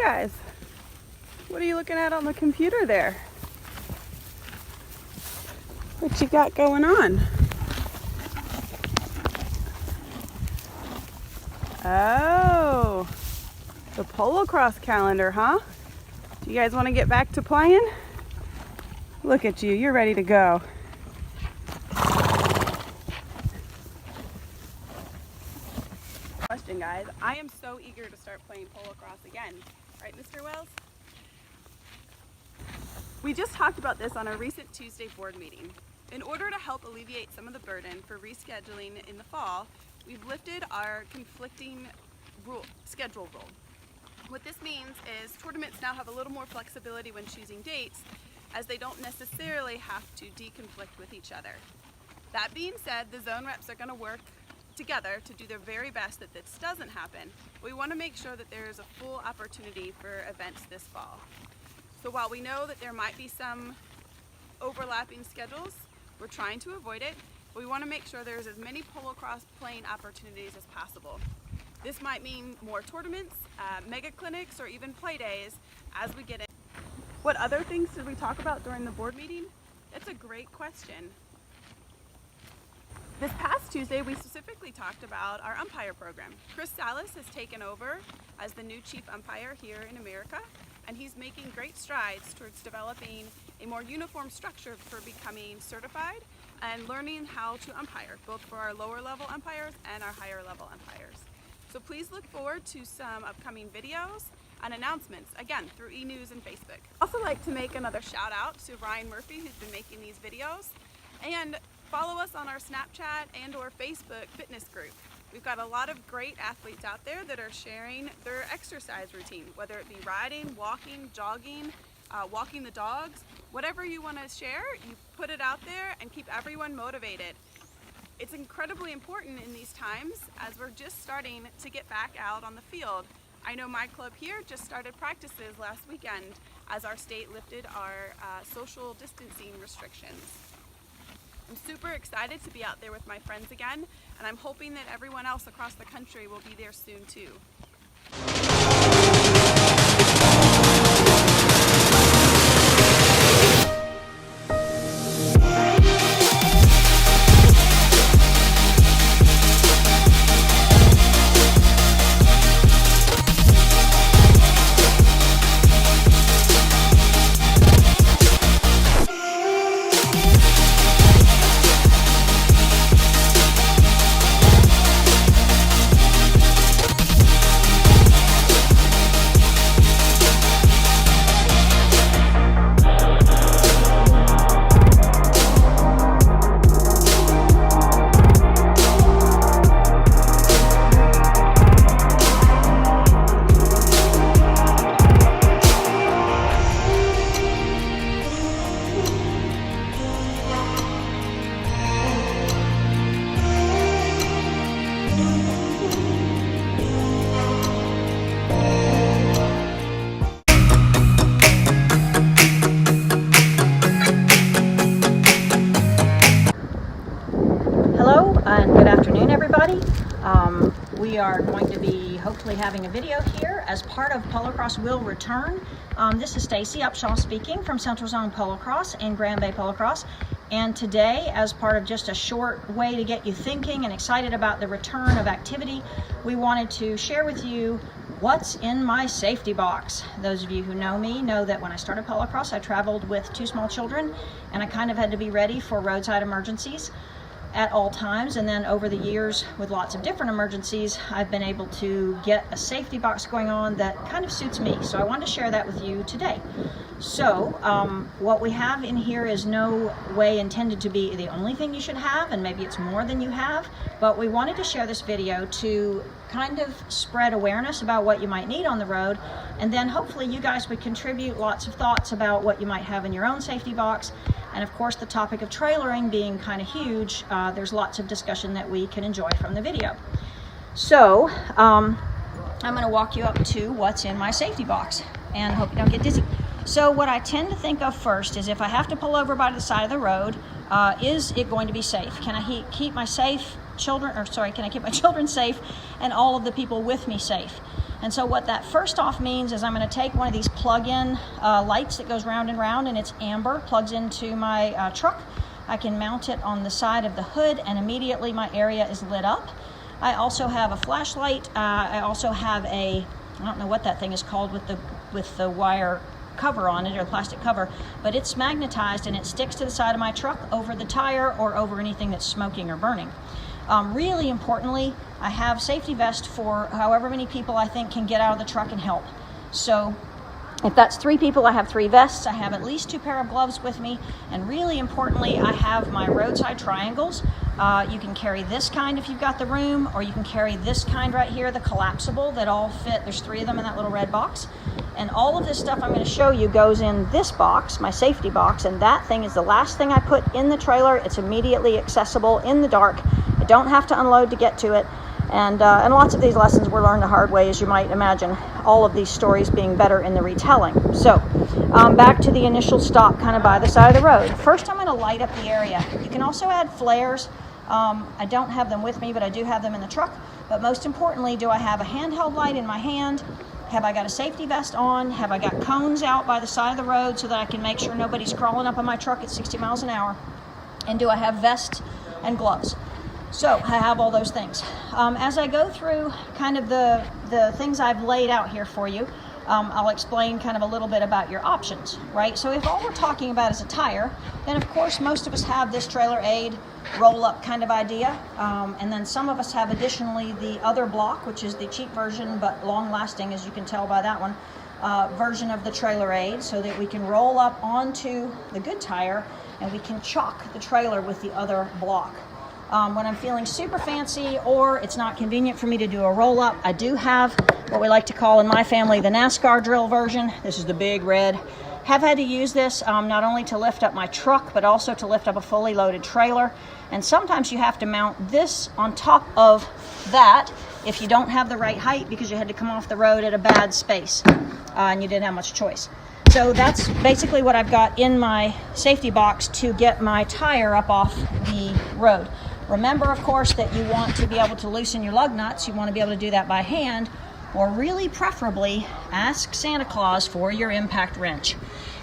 guys. What are you looking at on the computer there? What you got going on? Oh, the Polocrosse calendar, huh? Do you guys want to get back to playing? Look at you, you're ready to go. Question, guys. I am so eager to start playing Polocrosse again. Right, Mr. Wells? We just talked about this on our recent Tuesday board meeting. In order to help alleviate some of the burden for rescheduling in the fall, we've lifted our conflicting schedule rule. What this means is tournaments now have a little more flexibility when choosing dates, as they don't necessarily have to deconflict with each other. That being said, the zone reps are going to work together to do their very best that this doesn't happen. We want to make sure that there is a full opportunity for events this fall. So while we know that there might be some overlapping schedules, we're trying to avoid it, but we want to make sure there's as many Polocrosse playing opportunities as possible. This might mean more tournaments, mega clinics, or even play days as we get in. What other things did we talk about during the board meeting? That's a great question. This past Tuesday, we specifically talked about our umpire program. Chris Salas has taken over as the new chief umpire here in America, and he's making great strides towards developing a more uniform structure for becoming certified and learning how to umpire, both for our lower level umpires and our higher level umpires. So please look forward to some upcoming videos and announcements, again, through e-news and Facebook. I'd also like to make another shout out to Ryan Murphy, who's been making these videos, and follow us on our Snapchat and or Facebook fitness group. We've got a lot of great athletes out there that are sharing their exercise routine, whether it be riding, walking, jogging, walking the dogs, whatever you want to share, you put it out there and keep everyone motivated. It's incredibly important in these times as we're just starting to get back out on the field. I know my club here just started practices last weekend as our state lifted our social distancing restrictions. I'm super excited to be out there with my friends again, and I'm hoping that everyone else across the country will be there soon too. And good afternoon, everybody. We are going to be hopefully having a video here as part of Polocrosse Will Return. This is Stacy Upshaw speaking from Central Zone Polocrosse and Grand Bay Polocrosse. And today, as part of just a short way to get you thinking and excited about the return of activity, we wanted to share with you what's in my safety box. Those of you who know me know that when I started Polocrosse, I traveled with 2 small children, and I kind of had to be ready for roadside emergencies at all times. And then over the years, with lots of different emergencies, I've been able to get a safety box going on that kind of suits me. So I wanted to share that with you today. So what we have in here is no way intended to be the only thing you should have, and maybe it's more than you have, but we wanted to share this video to kind of spread awareness about what you might need on the road, and then hopefully you guys would contribute lots of thoughts about what you might have in your own safety box. And of course, the topic of trailering being kind of huge, there's lots of discussion that we can enjoy from the video. So I'm going to walk you up to what's in my safety box, and hope you don't get dizzy. So what I tend to think of first is, if I have to pull over by the side of the road, is it going to be safe? Can I keep my children safe and all of the people with me safe? And so what that first off means is I'm going to take one of these plug-in lights that goes round and round, and it's amber, plugs into my truck. I can mount it on the side of the hood, and immediately my area is lit up. I also have a flashlight. I also have I don't know what that thing is called with the wire cover on it, or plastic cover, but it's magnetized and it sticks to the side of my truck over the tire or over anything that's smoking or burning. Really importantly, I have safety vest for however many people I think can get out of the truck and help. So if that's 3 people, I have 3 vests. I have at least 2 pair of gloves with me, and really importantly, I have my roadside triangles. You can carry this kind if you've got the room, or you can carry this kind right here, the collapsible, that all fit. There's 3 of them in that little red box. And all of this stuff I'm going to show you goes in this box, my safety box, and that thing is the last thing I put in the trailer. It's immediately accessible in the dark. I don't have to unload to get to it. And lots of these lessons were learned the hard way, as you might imagine, all of these stories being better in the retelling. So back to the initial stop kind of by the side of the road. First, I'm going to light up the area. You can also add flares. I don't have them with me, but I do have them in the truck. But most importantly, do I have a handheld light in my hand? Have I got a safety vest on? Have I got cones out by the side of the road so that I can make sure nobody's crawling up on my truck at 60 miles an hour? And do I have vests and gloves? So I have all those things. As I go through kind of the things I've laid out here for you, I'll explain kind of a little bit about your options, right? So if all we're talking about is a tire, then of course most of us have this trailer aid roll-up kind of idea, and then some of us have additionally the other block, which is the cheap version but long-lasting, as you can tell by that one, version of the trailer aid, so that we can roll up onto the good tire and we can chock the trailer with the other block. When I'm feeling super fancy or it's not convenient for me to do a roll-up, I do have what we like to call in my family the NASCAR drill version. This is the big red. Have had to use this not only to lift up my truck, but also to lift up a fully loaded trailer. And sometimes you have to mount this on top of that if you don't have the right height because you had to come off the road at a bad space and you didn't have much choice. So that's basically what I've got in my safety box to get my tire up off the road. Remember, of course, that you want to be able to loosen your lug nuts. You want to be able to do that by hand, or really preferably ask Santa Claus for your impact wrench.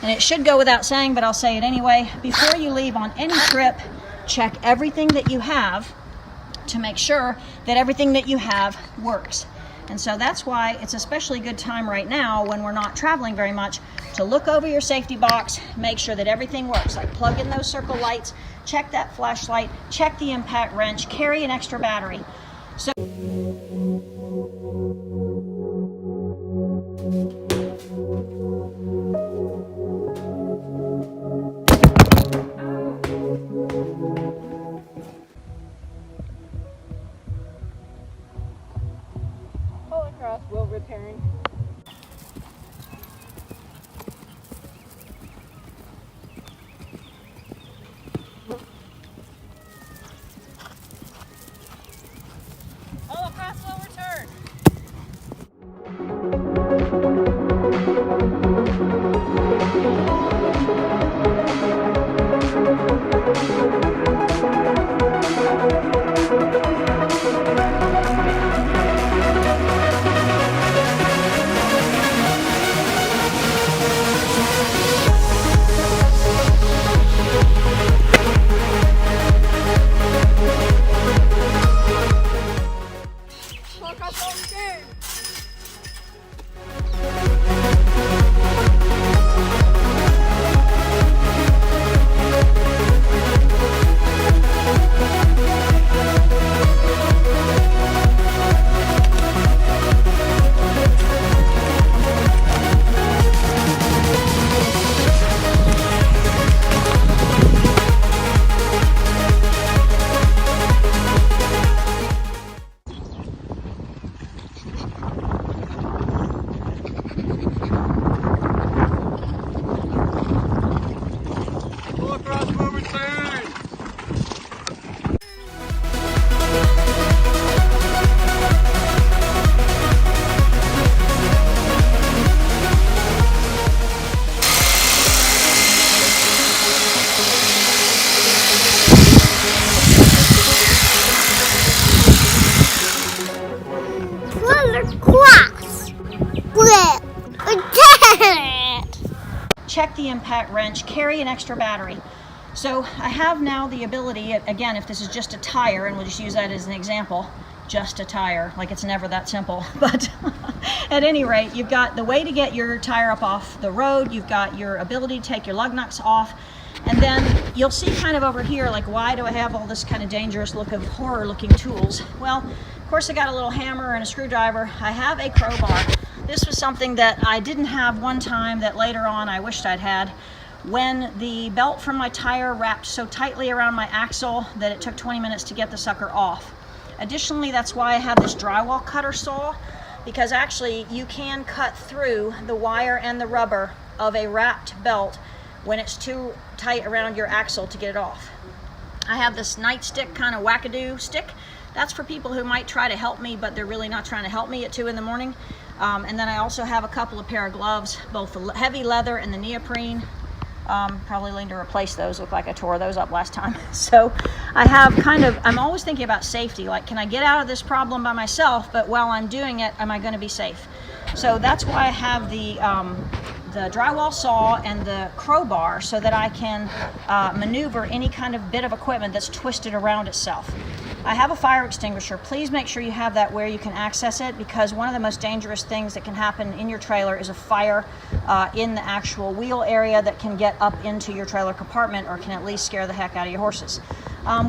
And it should go without saying, but I'll say it anyway. Before you leave on any trip, check everything that you have to make sure that everything that you have works. And so that's why it's especially a good time right now when we're not traveling very much to look over your safety box, make sure that everything works. Like plug in those circle lights, check that flashlight, check the impact wrench, carry an extra battery. So Polocrosse will return. Polocrosse will return. Polocrosse. check the impact wrench, carry an extra battery. So I have now the ability, again, if this is just a tire, and we'll just use that as an example, just a tire, like it's never that simple, but at any rate, you've got the way to get your tire up off the road, you've got your ability to take your lug nuts off, and then you'll see kind of over here, like, why do I have all this kind of dangerous horror looking tools? Well, of course I got a little hammer and a screwdriver. I have a crowbar. This was something that I didn't have one time that later on I wished I'd had. When the belt from my tire wrapped so tightly around my axle that it took 20 minutes to get the sucker off. Additionally, that's why I have this drywall cutter saw, because actually you can cut through the wire and the rubber of a wrapped belt when it's too tight around your axle to get it off. I have this nightstick kind of wackadoo stick. That's for people who might try to help me, but they're really not trying to help me at 2 in the morning. And then I also have a couple of pair of gloves, both the heavy leather and the neoprene. Probably need to replace those. Look like I tore those up last time. So I have I'm always thinking about safety. Like, can I get out of this problem by myself, but while I'm doing it, am I going to be safe? So that's why I have the drywall saw and the crowbar, so that I can maneuver any kind of bit of equipment that's twisted around itself. I have a fire extinguisher. Please make sure you have that where you can access it, because one of the most dangerous things that can happen in your trailer is a fire in the actual wheel area that can get up into your trailer compartment, or can at least scare the heck out of your horses.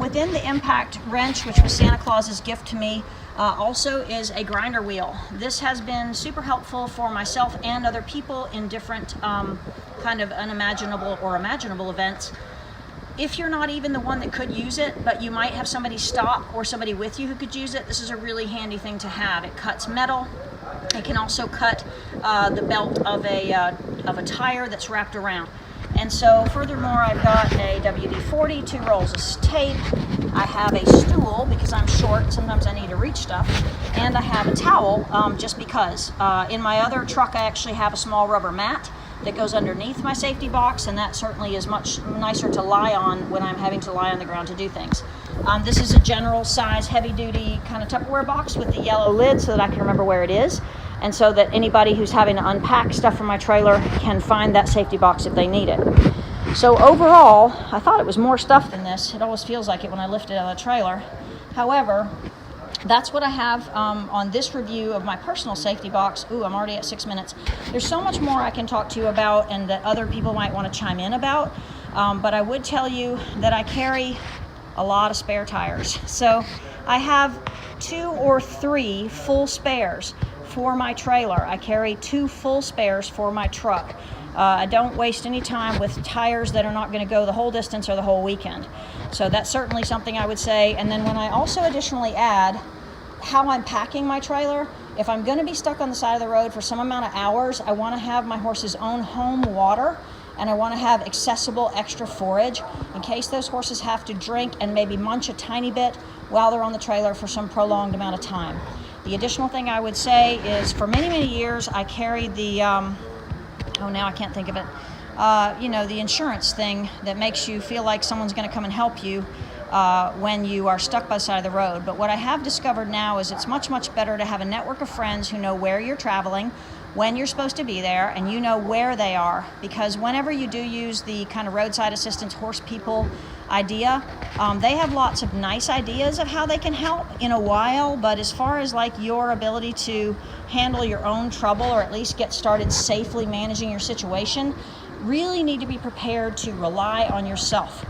Within the impact wrench, which was Santa Claus's gift to me, also is a grinder wheel. This has been super helpful for myself and other people in different kind of unimaginable or imaginable events. If you're not even the one that could use it, but you might have somebody stop or somebody with you who could use it, this is a really handy thing to have. It cuts metal. It can also cut the belt of a tire that's wrapped around. And so furthermore, I've got a WD-40, 2 rolls of tape. I have a stool because I'm short. Sometimes I need to reach stuff. And I have a towel just because. In my other truck, I actually have a small rubber mat that goes underneath my safety box, and that certainly is much nicer to lie on when I'm having to lie on the ground to do things. This is a general size, heavy-duty kind of Tupperware box with the yellow lid so that I can remember where it is, and so that anybody who's having to unpack stuff from my trailer can find that safety box if they need it. So overall, I thought it was more stuff than this. It always feels like it when I lift it out of the trailer. However, that's what I have on this review of my personal safety box. Ooh, I'm already at 6 minutes. There's so much more I can talk to you about and that other people might want to chime in about, but I would tell you that I carry a lot of spare tires. So I have 2 or 3 full spares for my trailer. I carry 2 full spares for my truck. I don't waste any time with tires that are not going to go the whole distance or the whole weekend. So that's certainly something I would say. And then when I also additionally add how I'm packing my trailer, if I'm going to be stuck on the side of the road for some amount of hours, I want to have my horse's own home water, and I want to have accessible extra forage in case those horses have to drink and maybe munch a tiny bit while they're on the trailer for some prolonged amount of time. The additional thing I would say is, for many, many years, I carried the, now I can't think of it, the insurance thing that makes you feel like someone's going to come and help you when you are stuck by the side of the road. But what I have discovered now is it's much, much better to have a network of friends who know where you're traveling, when you're supposed to be there, and you know where they are. Because whenever you do use the kind of roadside assistance horse people idea, they have lots of nice ideas of how they can help in a while, but as far as like your ability to handle your own trouble, or at least get started safely managing your situation, really need to be prepared to rely on yourself.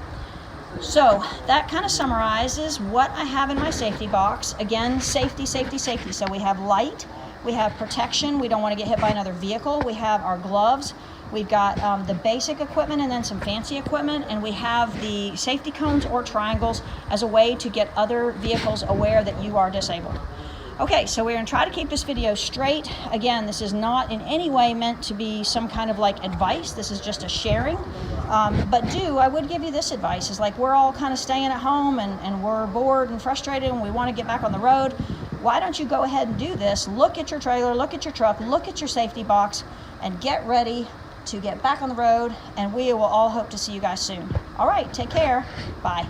So that kind of summarizes what I have in my safety box. Again, safety, safety, safety. So we have light, we have protection, we don't want to get hit by another vehicle, we have our gloves, we've got the basic equipment and then some fancy equipment, and we have the safety cones or triangles as a way to get other vehicles aware that you are disabled. Okay, so we're going to try to keep this video straight. Again, this is not in any way meant to be some kind of like advice. This is just a sharing. But I would give you this advice, is like, we're all kind of staying at home and we're bored and frustrated and we want to get back on the road. Why don't you go ahead and do this? Look at your trailer, look at your truck, look at your safety box, and get ready to get back on the road, and we will all hope to see you guys soon. All right, take care. Bye.